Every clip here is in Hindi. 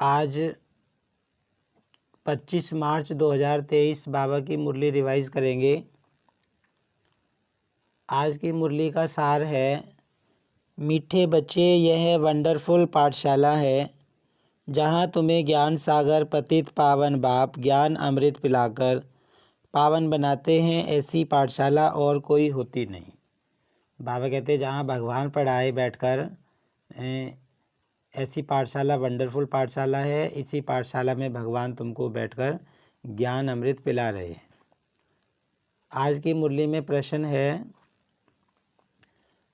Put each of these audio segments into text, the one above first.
आज 25 मार्च 2023 बाबा की मुरली रिवाइज करेंगे। आज की मुरली का सार है, मीठे बच्चे यह वंडरफुल पाठशाला है जहाँ तुम्हें ज्ञान सागर पतित पावन बाप ज्ञान अमृत पिलाकर पावन बनाते हैं। ऐसी पाठशाला और कोई होती नहीं। बाबा कहते जहाँ भगवान पढ़ाए बैठकर, ऐसी पाठशाला वंडरफुल पाठशाला है। इसी पाठशाला में भगवान तुमको बैठकर ज्ञान अमृत पिला रहे हैं। आज की मुरली में प्रश्न है,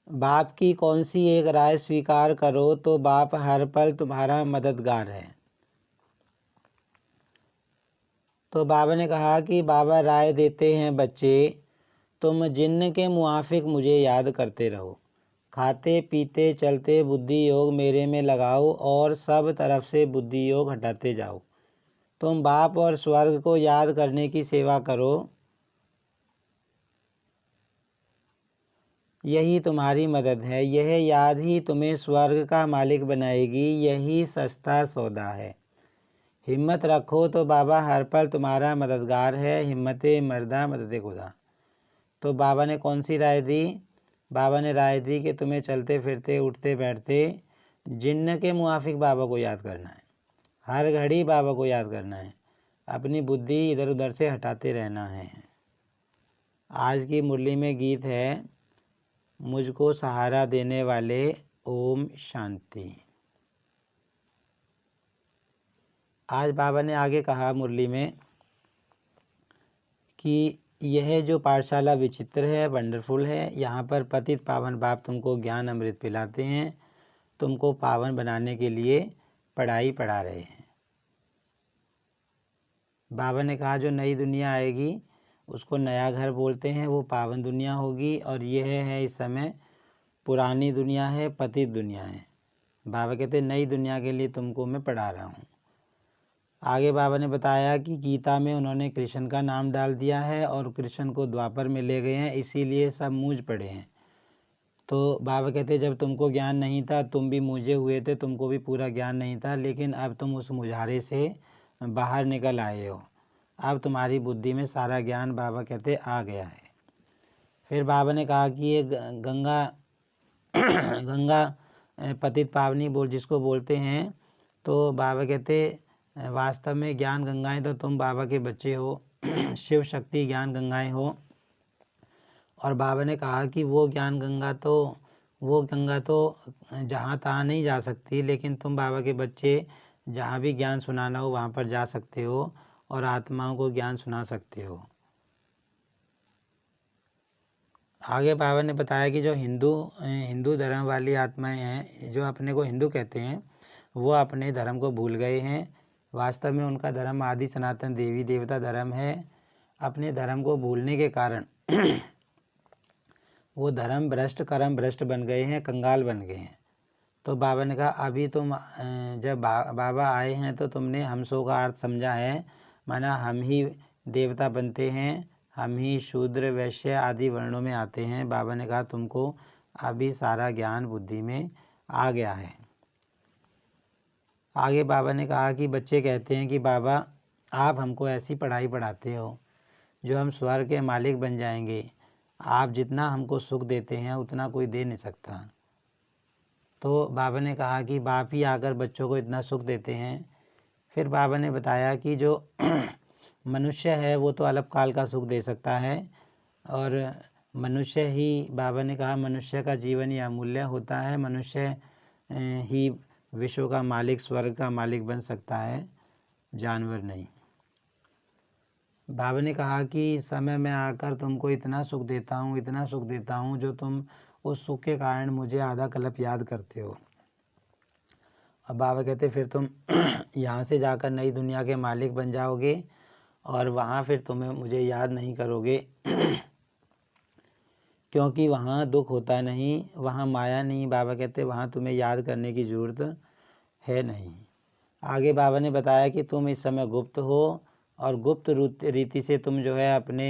बाप की कौन सी एक राय स्वीकार करो तो बाप हर पल तुम्हारा मददगार है। तो बाबा ने कहा कि बाबा राय देते हैं, बच्चे तुम जिन्न के मुआफिक मुझे याद करते रहो। खाते पीते चलते बुद्धि योग मेरे में लगाओ और सब तरफ से बुद्धि योग हटाते जाओ। तुम बाप और स्वर्ग को याद करने की सेवा करो, यही तुम्हारी मदद है। यह याद ही तुम्हें स्वर्ग का मालिक बनाएगी, यही सस्ता सौदा है। हिम्मत रखो तो बाबा हर पल तुम्हारा मददगार है। हिम्मते मर्दा मदद खुदा। तो बाबा ने कौन सी राय दी? बाबा ने राय दी कि तुम्हें चलते फिरते उठते बैठते जिन्न के मुआफिक बाबा को याद करना है। हर घड़ी बाबा को याद करना है। अपनी बुद्धि इधर उधर से हटाते रहना है। आज की मुरली में गीत है, मुझको सहारा देने वाले ओम शांति। आज बाबा ने आगे कहा मुरली में कि यह जो पाठशाला विचित्र है, वंडरफुल है। यहाँ पर पतित पावन बाप तुमको ज्ञान अमृत पिलाते हैं, तुमको पावन बनाने के लिए पढ़ाई पढ़ा रहे हैं। बाबा ने कहा जो नई दुनिया आएगी उसको नया घर बोलते हैं, वो पावन दुनिया होगी। और यह है इस समय पुरानी दुनिया है, पतित दुनिया है। बाबा कहते नई दुनिया के लिए तुमको मैं पढ़ा रहा हूँ। आगे बाबा ने बताया कि गीता में उन्होंने कृष्ण का नाम डाल दिया है और कृष्ण को द्वापर में ले गए हैं, इसीलिए सब मूझ पड़े हैं। तो बाबा कहते जब तुमको ज्ञान नहीं था तुम भी मूझे हुए थे, तुमको भी पूरा ज्ञान नहीं था, लेकिन अब तुम उस मुझारे से बाहर निकल आए हो। अब तुम्हारी बुद्धि में सारा ज्ञान बाबा कहते आ गया है। फिर बाबा ने कहा कि ये गंगा गंगा पतित पावनी जिसको बोलते हैं, तो बाबा कहते वास्तव में ज्ञान गंगाएं तो तुम बाबा के बच्चे हो, शिव शक्ति ज्ञान गंगाएं हो। और बाबा ने कहा कि वो गंगा तो जहाँ तहाँ नहीं जा सकती, लेकिन तुम बाबा के बच्चे जहाँ भी ज्ञान सुनाना हो वहाँ पर जा सकते हो और आत्माओं को ज्ञान सुना सकते हो। आगे बाबा ने बताया कि जो हिंदू धर्म वाली आत्माएं हैं, जो अपने को हिंदू कहते हैं, वो अपने धर्म को भूल गए हैं। वास्तव में उनका धर्म आदि सनातन देवी देवता धर्म है। अपने धर्म को भूलने के कारण वो धर्म भ्रष्ट कर्म भ्रष्ट बन गए हैं, कंगाल बन गए हैं। तो बाबा ने कहा अभी तुम जब बाबा आए हैं तो तुमने हमसों का अर्थ समझा है, माना हम ही देवता बनते हैं, हम ही शूद्र वैश्य आदि वर्णों में आते हैं। बाबा ने कहा तुमको अभी सारा ज्ञान बुद्धि में आ गया है। आगे बाबा ने कहा कि बच्चे कहते हैं कि बाबा आप हमको ऐसी पढ़ाई पढ़ाते हो जो हम स्वर्ग के मालिक बन जाएंगे। आप जितना हमको सुख देते हैं उतना कोई दे नहीं सकता। तो बाबा ने कहा कि बाप ही आकर बच्चों को इतना सुख देते हैं। फिर बाबा ने बताया कि जो मनुष्य है वो तो अल्पकाल का सुख दे सकता है, और मनुष्य ही, बाबा ने कहा मनुष्य का जीवन ही अमूल्य होता है। मनुष्य ही विश्व का मालिक, स्वर्ग का मालिक बन सकता है, जानवर नहीं। बाबा ने कहा कि समय में आकर तुमको इतना सुख देता हूँ जो तुम उस सुख के कारण मुझे आधा कल्प याद करते हो। अब बाबा कहते फिर तुम यहाँ से जाकर नई दुनिया के मालिक बन जाओगे और वहाँ फिर तुम्हें मुझे याद नहीं करोगे क्योंकि वहाँ दुख होता नहीं, वहाँ माया नहीं। बाबा कहते वहाँ तुम्हें याद करने की ज़रूरत है नहीं। आगे बाबा ने बताया कि तुम इस समय गुप्त हो और गुप्त रीति से तुम जो है अपने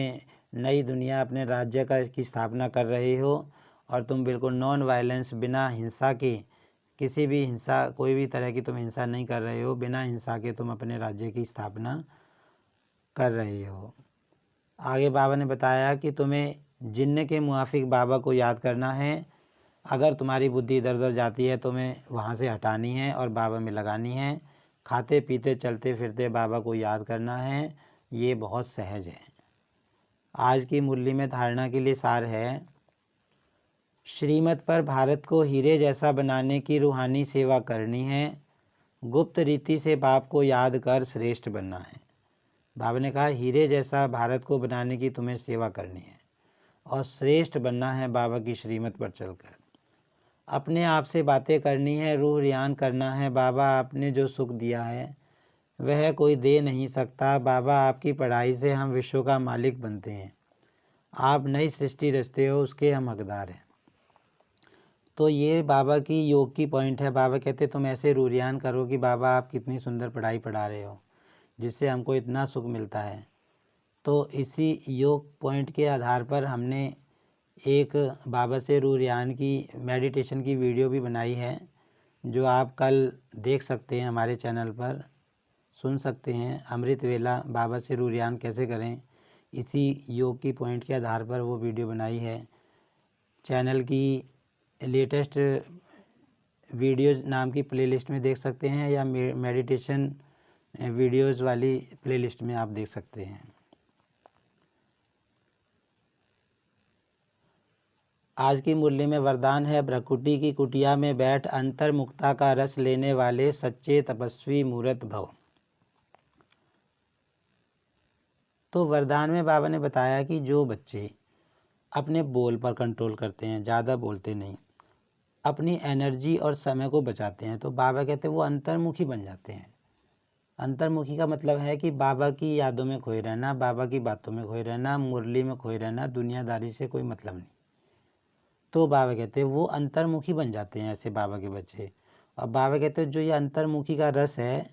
नई दुनिया, अपने राज्य की स्थापना कर रहे हो, और तुम बिल्कुल नॉन वायलेंस, बिना हिंसा के किसी भी हिंसा, कोई भी तरह की तुम हिंसा नहीं कर रहे हो, बिना हिंसा के तुम अपने राज्य की स्थापना कर रहे हो। आगे बाबा ने बताया कि तुम्हें जिन्न के मुआफिक बाबा को याद करना है। अगर तुम्हारी बुद्धि इधर उधर जाती है तुम्हें वहाँ से हटानी है और बाबा में लगानी है। खाते पीते चलते फिरते बाबा को याद करना है, ये बहुत सहज है। आज की मुरली में धारणा के लिए सार है, श्रीमत पर भारत को हीरे जैसा बनाने की रूहानी सेवा करनी है। गुप्त रीति से बाप को याद कर श्रेष्ठ बनना है। बाबा ने कहा हीरे जैसा भारत को बनाने की तुम्हें सेवा करनी है और श्रेष्ठ बनना है बाबा की श्रीमत पर चलकर। अपने आप से बातें करनी है, रूह रियान करना है। बाबा आपने जो सुख दिया है वह कोई दे नहीं सकता। बाबा आपकी पढ़ाई से हम विश्व का मालिक बनते हैं। आप नई सृष्टि रचते हो, उसके हम हकदार हैं। तो ये बाबा की योग की पॉइंट है। बाबा कहते तुम ऐसे रूह रियान करो कि बाबा आप कितनी सुंदर पढ़ाई पढ़ा रहे हो, जिससे हमको इतना सुख मिलता है। तो इसी योग पॉइंट के आधार पर हमने एक बाबा से रूह रियान की मेडिटेशन की वीडियो भी बनाई है, जो आप कल देख सकते हैं, हमारे चैनल पर सुन सकते हैं। अमृत वेला बाबा से रूह रियान कैसे करें, इसी योग की पॉइंट के आधार पर वो वीडियो बनाई है। चैनल की लेटेस्ट वीडियोज़ नाम की प्लेलिस्ट में देख सकते हैं, या मेडिटेशन वीडियोज़ वाली प्लेलिस्ट में आप देख सकते हैं। आज की मुरली में वरदान है, भ्रकुटी की कुटिया में बैठ अंतर्मुक्ता का रस लेने वाले सच्चे तपस्वी मूर्त भव। तो वरदान में बाबा ने बताया कि जो बच्चे अपने बोल पर कंट्रोल करते हैं, ज़्यादा बोलते नहीं, अपनी एनर्जी और समय को बचाते हैं, तो बाबा कहते हैं वो अंतर्मुखी बन जाते हैं। अंतर्मुखी का मतलब है कि बाबा की यादों में खोए रहना, बाबा की बातों में खोए रहना, मुरली में खोए रहना, दुनियादारी से कोई मतलब नहीं। तो बाबा कहते हैं वो अंतर्मुखी बन जाते हैं ऐसे बाबा के बच्चे। और बाबा कहते हैं जो ये अंतर्मुखी का रस है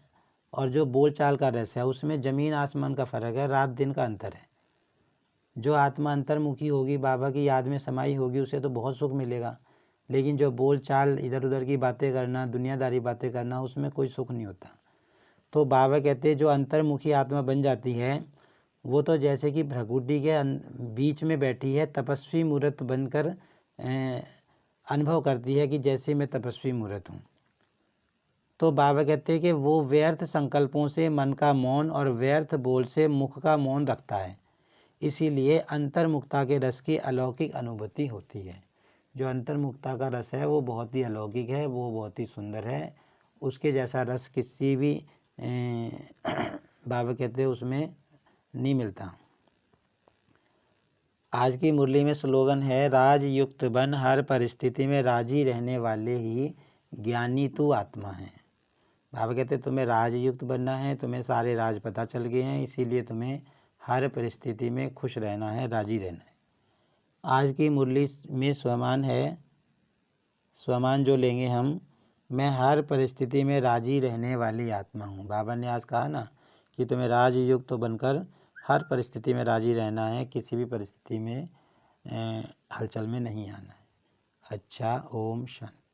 और जो बोलचाल का रस है, उसमें ज़मीन आसमान का फ़र्क है, रात दिन का अंतर है। जो आत्मा अंतर्मुखी होगी, बाबा की याद में समाई होगी, उसे तो बहुत सुख मिलेगा। लेकिन जो बोल चाल, इधर उधर की बातें करना, दुनियादारी बातें करना, उसमें कोई सुख नहीं होता। तो बाबा कहते हैं जो अंतर्मुखी आत्मा बन जाती है, वो तो जैसे कि भ्रकुटी के बीच में बैठी है, तपस्वी मूर्त बनकर अनुभव करती है कि जैसे मैं तपस्वी मूर्त हूँ। तो बाबा कहते हैं कि वो व्यर्थ संकल्पों से मन का मौन और व्यर्थ बोल से मुख का मौन रखता है। इसीलिए अंतर्मुक्ता के रस की अलौकिक अनुभूति होती है। जो अंतर्मुक्ता का रस है वो बहुत ही अलौकिक है, वो बहुत ही सुंदर है। उसके जैसा रस किसी भी बाबा कहते हैं उसमें नहीं मिलता। आज की मुरली में स्लोगन है, राजयुक्त बन हर परिस्थिति में राजी रहने वाले ही ज्ञानी तू आत्मा है। बाबा कहते तुम्हें राजयुक्त बनना है, तुम्हें सारे राज पता चल गए हैं, इसीलिए तुम्हें हर परिस्थिति में खुश रहना है, राजी रहना है। आज की मुरली में स्वमान है, स्वमान जो लेंगे हम, मैं हर परिस्थिति में राजी रहने वाली आत्मा हूँ। बाबा ने आज कहा ना कि तुम्हें राजयुक्त बनकर हर परिस्थिति में राजी रहना है, किसी भी परिस्थिति में हलचल में नहीं आना है। अच्छा, ओम शांति।